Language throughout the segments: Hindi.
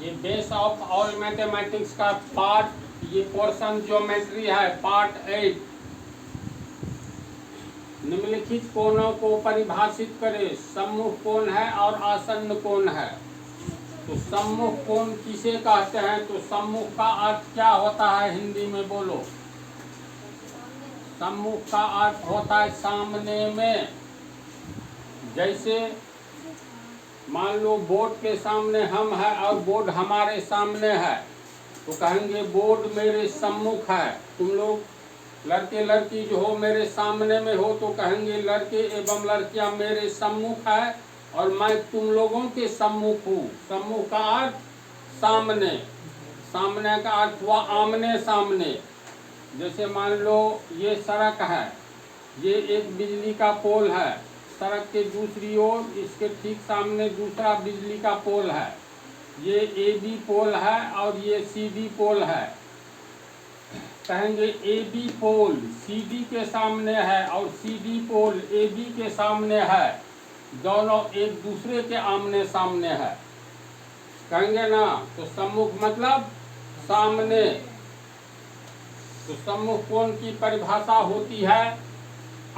ये बेस ऑफ ऑल मैथमेटिक्स का पार्ट, ये पोर्शन ज्योमेट्री है, पार्ट 8। निम्नलिखित कोणों को परिभाषित करें। सम्मुख कोण है और आसन्न कोण है। तो सम्मुख कोण किसे कहते हैं? तो सम्मुख का अर्थ क्या होता है हिंदी में बोलो। सम्मुख का अर्थ होता है सामने में। जैसे मान लो बोर्ड के सामने हम है और बोर्ड हमारे सामने है, तो कहेंगे बोर्ड मेरे सम्मुख है। तुम लोग लड़के लड़की जो हो मेरे सामने में हो तो कहेंगे लड़के एवं लड़कियां मेरे सम्मुख है और मैं तुम लोगों के सम्मुख हूँ। सम्मुख का अर्थ सामने, सामने का अर्थ हुआ आमने सामने। जैसे मान लो ये सड़क है, ये एक बिजली का पोल है, सड़क के दूसरी ओर इसके ठीक सामने दूसरा बिजली का पोल है। ये AB पोल है और ये CD पोल है। कहेंगे AB पोल CD के सामने है और CD पोल AB के सामने है, दोनों एक दूसरे के आमने सामने है। कहेंगे ना। तो सम्मुख मतलब सामने। तो सम्मुख कोण की परिभाषा होती है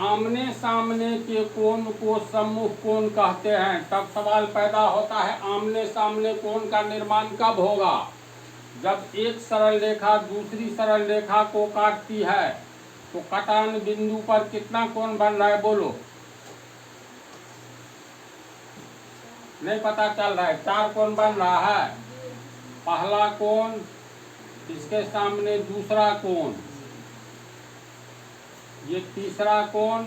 आमने सामने के कोण को सम्मुख कोण कहते हैं। तब सवाल पैदा होता है आमने सामने कोण का निर्माण कब होगा? जब एक सरल रेखा दूसरी सरल रेखा को काटती है। तो कटान बिंदु पर कितना कोण बन रहा है बोलो? नहीं पता चल रहा है। 4 कोण बन रहा है। पहला कोण, इसके सामने दूसरा कोण, ये तीसरा कोण,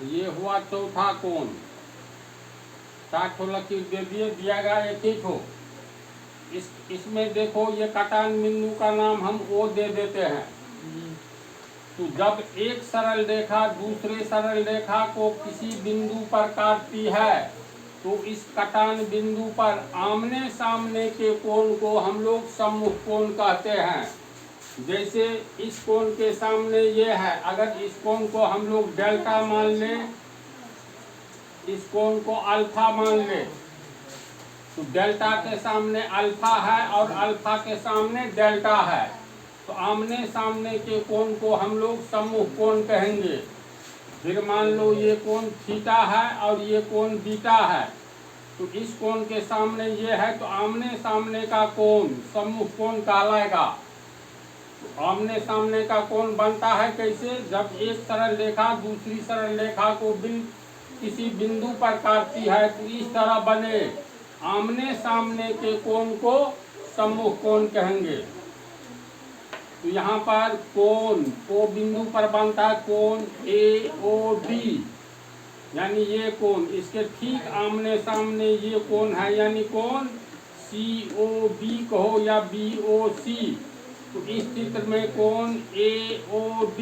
ये हुआ चौथा कोण। 4 लकीर दे दिए, दिया गया एक ही ठो। इसमें देखो ये कटान बिंदु का नाम हम O दे देते हैं। तो जब एक सरल रेखा दूसरे सरल रेखा को किसी बिंदु पर काटती है तो इस कटान बिंदु पर आमने सामने के कोण को हम लोग सम्मुख कोण कहते हैं। जैसे इस कोण के सामने ये है, अगर इस कोण को हम लोग डेल्टा मान लें, इस कोण को अल्फा मान लें, तो डेल्टा के सामने अल्फा है और अल्फा के सामने डेल्टा है, तो आमने सामने के कोण को हम लोग सम्मुख कोण कहेंगे। फिर मान लो ये कोण थीटा है और ये कोण बीटा है, तो इस कोण के सामने ये है, तो आमने सामने का कोण सम्मुख कोण कहलाएगा। तो आमने सामने का कोण बनता है कैसे? जब एक सरल रेखा दूसरी सरल रेखा को किसी बिंदु पर काटती है तो इस तरह बने आमने सामने के कोण को सम्मुख कोण कहेंगे। तो यहाँ पर कोण O बिंदु पर बनता है कोण AOB, यानी ये कोण, इसके ठीक आमने सामने ये कोण है, यानी कोण COB कहो या BOC। तो इस चित्र में कोण AOB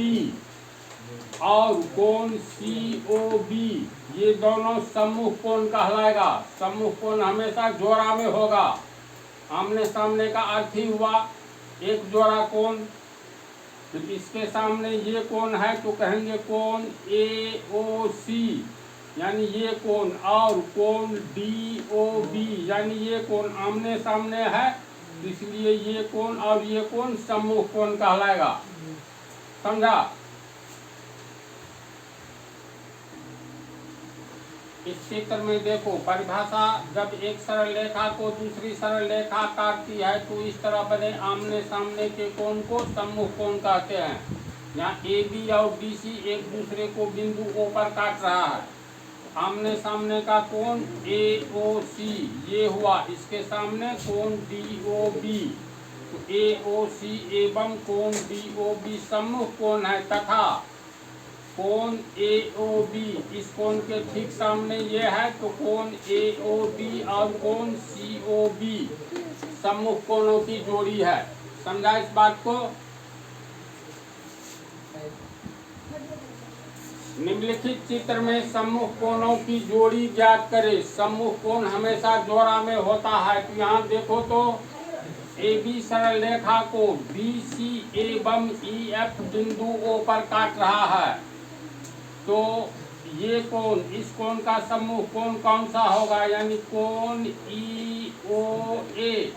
और कोण COB ये दोनों सम्मुख कोण कहलाएगा। सम्मुख कोण हमेशा जोड़ा में होगा। आमने सामने का अर्थ ही हुआ एक जोड़ा कोण। तो इसके सामने ये कोण है तो कहेंगे कोण AOC, यानी ये कोण, और कोण DOB यानी ये कोण आमने सामने है, इसलिए ये कोण और ये कोण सम्मुख कोण कहलाएगा। समझा? इस चित्र में देखो परिभाषा, जब एक सरल रेखा को दूसरी सरल रेखा काटती है तो इस तरह बने आमने सामने के कोण को सम्मुख कोण कहते हैं। यहाँ AB और BC एक दूसरे को बिंदु O पर काट रहा है, आमने सामने का कोण AOC ये हुआ, इसके सामने कोण DOB। तो AOC एवं कोण DOB सम्मुख कोण है, तथा कोण AOB इस कोण के ठीक सामने ये है, तो कोण AOB और कोण COB सम्मुख कोणों की जोड़ी है। समझा इस बात को? निम्नलिखित चित्र में सम्मुख कोणों की जोड़ी ज्ञात करें। सम्मुख कोण हमेशा जोड़ा में होता है। तो यहाँ देखो तो AB सरल रेखा को BC एवं EF बिंदु O पर काट रहा है, तो ये कोण, इस कोण का समूह कोण कौन सा होगा, यानी कोण ई ओ ए।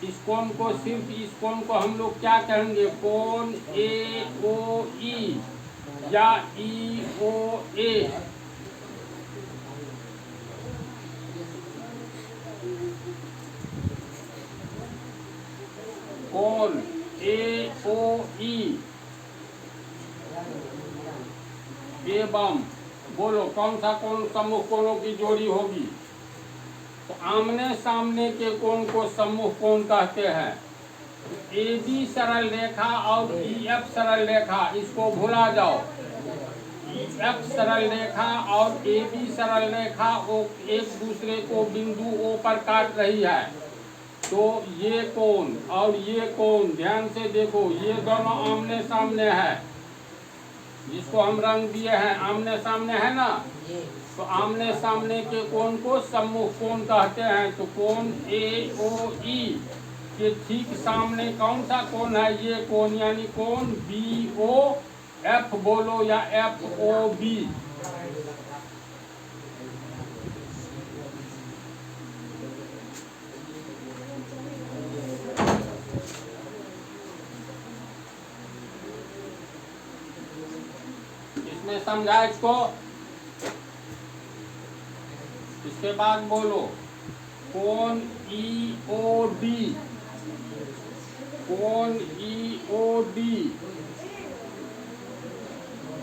इस कोण को, सिर्फ इस कोण को हम लोग क्या कहेंगे, कोण ए ओ ई या ई ओ ए। कोण ए ओ ई एवं, बोलो कौन सा कोण समूह कोणों की जोड़ी होगी। तो आमने सामने के कोण को समूह कोण कहते हैं। ए बी सरल रेखा और ई एफ सरल रेखा, इसको भुला जाओ। ई एफ सरल रेखा और ए बी सरल रेखा एक दूसरे को बिंदु ओ पर काट रही है। तो ये कोण और ये कोण, ध्यान से देखो, ये दोनों आमने सामने है, जिसको हम रंग दिए हैं आमने सामने है ना। तो आमने सामने के कोण को सम्मुख कोण कहते हैं। तो कोण ए ओ ई के ठीक सामने कौन सा कोण है, ये कोण, यानी कोण बी ओ एफ, बोलो, या एफ ओ बी। इसमें समझा इसको। इसके बाद बोलो कोण ई ओ डी, कोण ई ओ डी,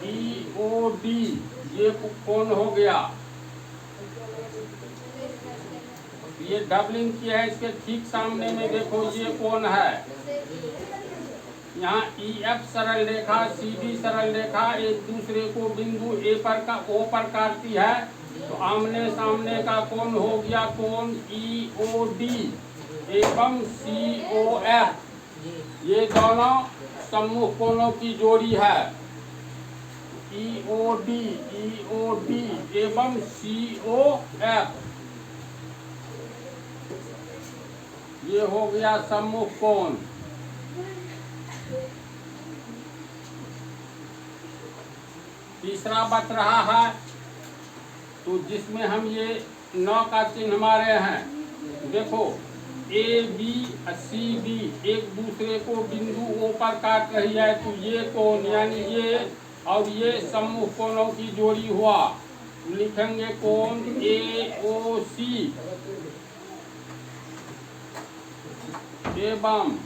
ई ओ डी, ये कोण हो गया। ये डबलिंग किया है, इसके ठीक सामने में देखो ये कोण है। यहाँ ई एफ सरल रेखा, सी डी सरल रेखा एक दूसरे को बिंदु ए पर का ओ पर काटती है। तो आमने सामने का कोण हो गया कोण ई ओ डी एवं सी ओ एफ, ये दोनों सम्मुख कोणों की जोड़ी है। ई ओ डी एवं सी ओ एफ, ये हो गया सम्मुख कोण। तीसरा बच रहा है, तो जिसमें हम ये 9 का चिन्ह मारे हैं। देखो ए बी सी डी एक दूसरे को बिंदु ओ पर काट रही है। तो ये कोण, यानी ये और ये सम्मुख कोणों की जोड़ी हुआ। लिखेंगे कोण ए ओ सी एवं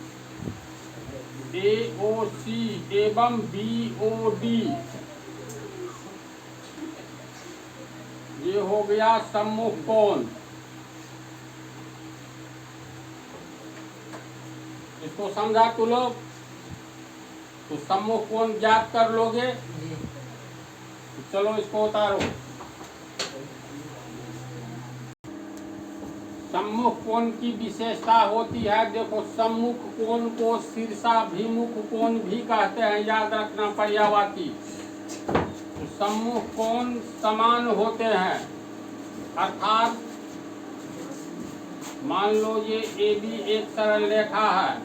ए ओ सी एवं बी ओ डी, ये हो गया सम्मुख कोण। इसको समझा तू लोग? तो सम्मुख कोण ज्ञात कर लोगे? तो चलो इसको उतारो। सम्मुख कोण की विशेषता होती है, देखो सम्मुख कोण को शीर्षाभिमुख कोण भी कहते हैं, याद रखना पर्यायवाची। तो सम्मुख कोण समान होते हैं, अर्थात मान लो ये ए बी एक सरल रेखा है,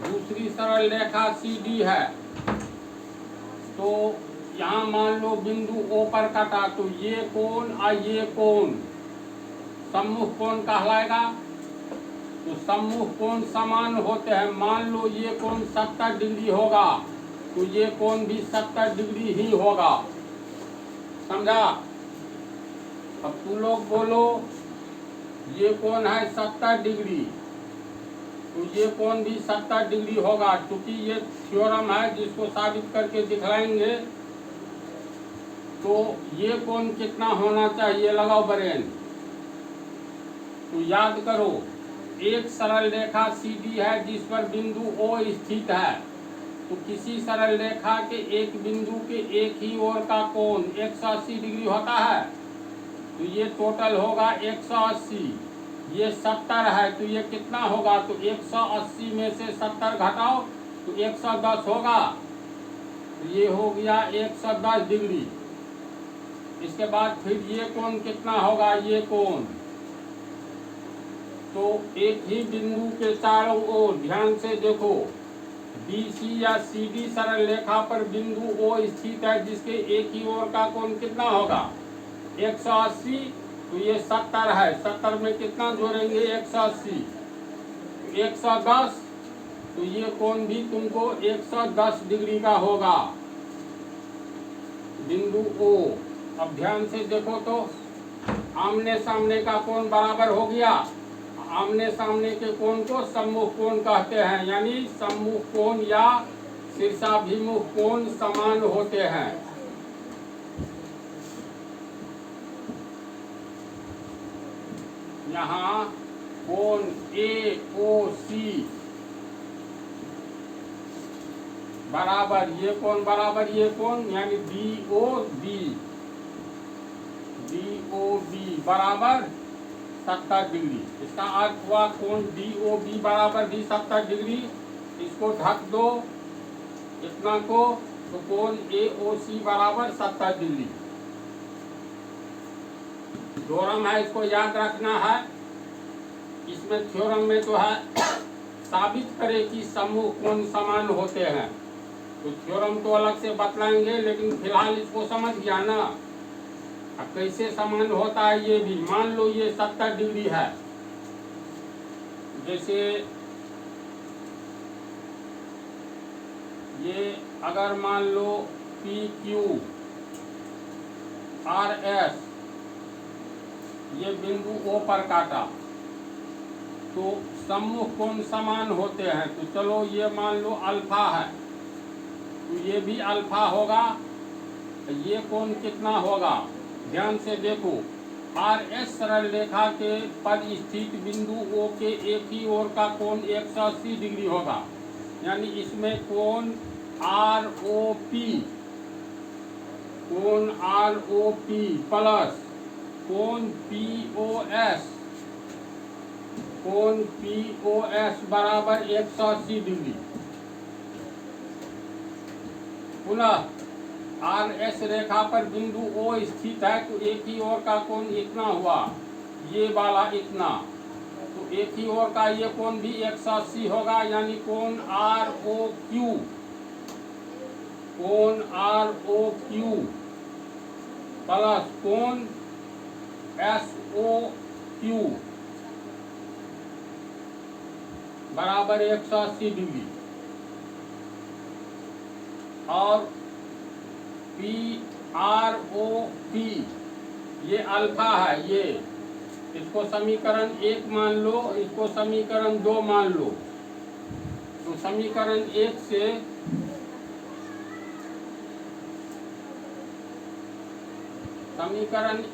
दूसरी सरल रेखा सी डी है। तो यहाँ मान लो बिंदु ओ पर काटा, तो ये कोण और ये कोण सम्मुख कोण कहलाएगा। तो सम्मुख कोण समान होते हैं। मान लो ये कोण 70 डिग्री होगा, तो ये कोण भी 70 डिग्री ही होगा। समझा? अब तू लोग बोलो, ये कोण है 70 डिग्री, तो ये कोण भी 70 डिग्री होगा। क्योंकि ये थ्योरम है जिसको साबित करके दिखलाएंगे। तो ये कोण कितना होना चाहिए, लगाओ ब्रेन। तो याद करो, एक सरल रेखा सी डी है जिस पर बिंदु ओ स्थित है। तो किसी सरल रेखा के एक बिंदु के एक ही ओर का कोण 180 डिग्री होता है। तो ये टोटल होगा 180, ये 70 है, तो ये कितना होगा, तो 180 में से 70 घटाओ तो 110 होगा। तो ये हो गया 110 डिग्री। इसके बाद फिर ये कोण कितना होगा, ये कोण, तो एक ही बिंदु के चारों ओर ध्यान से देखो, BC या CD सरल रेखा पर बिंदु O स्थित है जिसके एक ही ओर का कोण कितना होगा 180। तो ये 70 है, 70 में कितना जोड़ेंगे 180 110। तो ये कोण भी तुमको 110 डिग्री का होगा बिंदु O। अब ध्यान से देखो तो आमने सामने का कोण बराबर हो गया। आमने सामने के कोण को सम्मुख कोण कहते हैं, यानी सम्मुख कोण या शीर्षाभिमुख कोण समान होते हैं। यहाँ कोण AOC बराबर ये कोण बराबर ये कोण, यानी DOB बराबर 70 डिग्री। इसका अर्थ हुआ कोण DOB बराबर भी 70 डिग्री। इसको ढक दो इतना को, तो कोण AOC बराबर 70 डिग्री। थ्योरम है, इसको याद रखना है। इसमें थ्योरम में तो है साबित करे कि सम्मुख कोण समान होते हैं। तो थ्योरम तो अलग से बतलाएंगे, लेकिन फिलहाल इसको समझ गया ना। अब कैसे समान होता है ये भी मान लो, ये 70 डिग्री है। जैसे ये अगर मान लो PQRS ये बिंदु O पर काटा, तो सम्मुख कोण समान होते हैं। तो चलो ये मान लो अल्फा है, तो ये भी अल्फा होगा। ये कोण कितना होगा ध्यान से देखो, RS सरल रेखा के पर स्थित बिंदु O के एक ही ओर का कोण 180 डिग्री होगा। यानी इसमें कोण ROP प्लस कोण POS बराबर 180 डिग्री। पुनः RS रेखा पर बिंदु O स्थित है, तो एक ही ओर का कोण इतना हुआ, ये वाला इतना। तो एक ही ओर का ये कोण भी 180 होगा, यानी कोण ROQ प्लस कोण SOQ बराबर 180 डिग्री। और PROP ये अल्फा है, ये इसको समीकरण 1 मान लो, इसको समीकरण 2 मान लो। तो समीकरण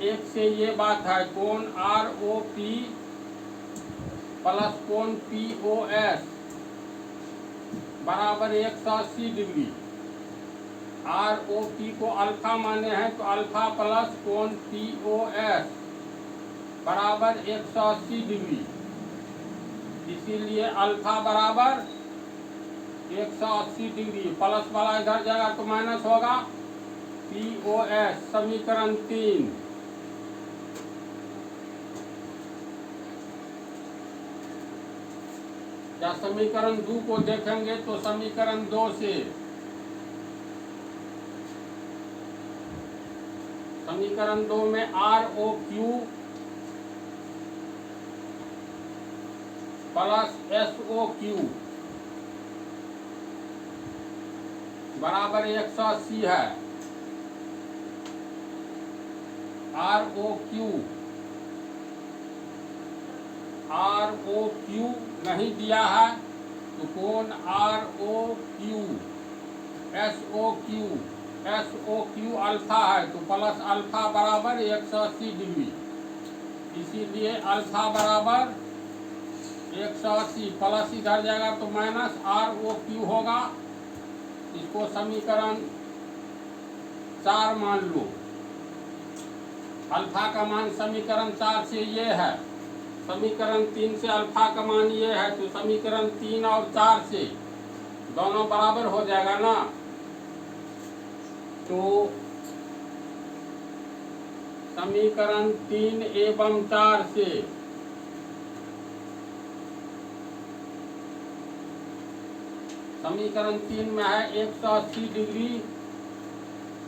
1 से ये बात है, कोण ROP प्लस कोण POS बराबर 180 डिग्री। ROP को अल्फा माने हैं, तो अल्फा प्लस कोण POS बराबर 180 डिग्री। इसीलिए अल्फा बराबर 180 डिग्री। प्लस वाला इधर जाएगा तो माइनस होगा। POS समीकरण 3। या समीकरण 2 को देखेंगे तो समीकरण 2 से समीकरण 2 में ROQ प्लस SOQ बराबर 180 है। ROQ नहीं दिया है, तो कोण SOQ अल्फा है, तो प्लस अल्फा बराबर 180 डिग्री। इसीलिए अल्फा बराबर 180 प्लस इधर जाएगा तो माइनस ROQ होगा। इसको समीकरण 4 मान लो। अल्फा का मान समीकरण 4 से ये है, समीकरण 3 से अल्फा का मान ये है, तो समीकरण 3 और 4 से दोनों बराबर हो जाएगा ना। तो समीकरण 3 एवं 4 से समीकरण 3 में है 180 डिग्री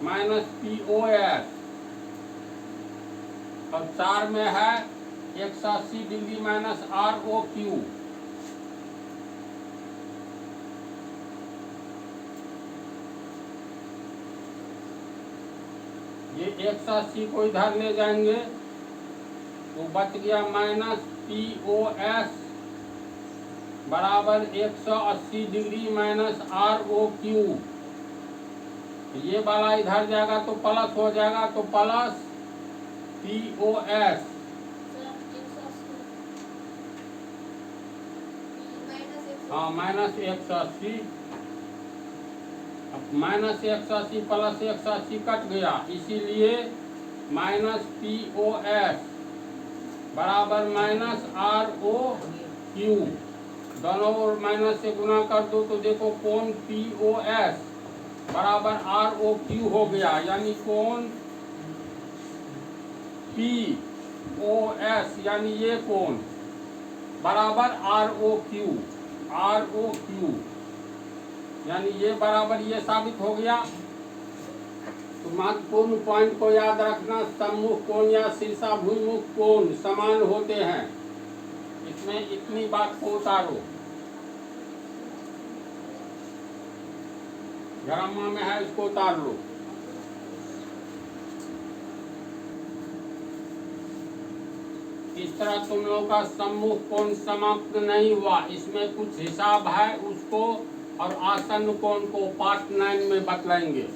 माइनस POS, और 4 में है 180 डिग्री माइनस ROQ। ये 180 को इधर ले जाएंगे तो बच गया माइनस POS बराबर 180 डिग्री माइनस ROQ। ये वाला इधर जाएगा तो प्लस हो जाएगा, तो प्लस POS। हाँ माइनस 180, अब माइनस 180 प्लस 180 कट गया, इसीलिए माइनस POS बराबर माइनस ROQ। दोनों ओर माइनस से गुना कर दो तो देखो कोण POS बराबर ROQ हो गया, यानी कोण POS यानी ये कोण बराबर ROQ यानी ये बराबर ये साबित हो गया। तो महत्वपूर्ण पॉइंट को याद रखना, सम्मुख कोण या शीर्षाभिमुख कोण समान होते हैं। इसमें इतनी बात को उतारो। ग्रामर में है, इसको उतार लो। इस तरह तुम लोगों का सम्मुख कोण समाप्त नहीं हुआ, इसमें कुछ हिसाब है, उसको और आसन्न कोण को पार्ट 9 में बतलाएंगे।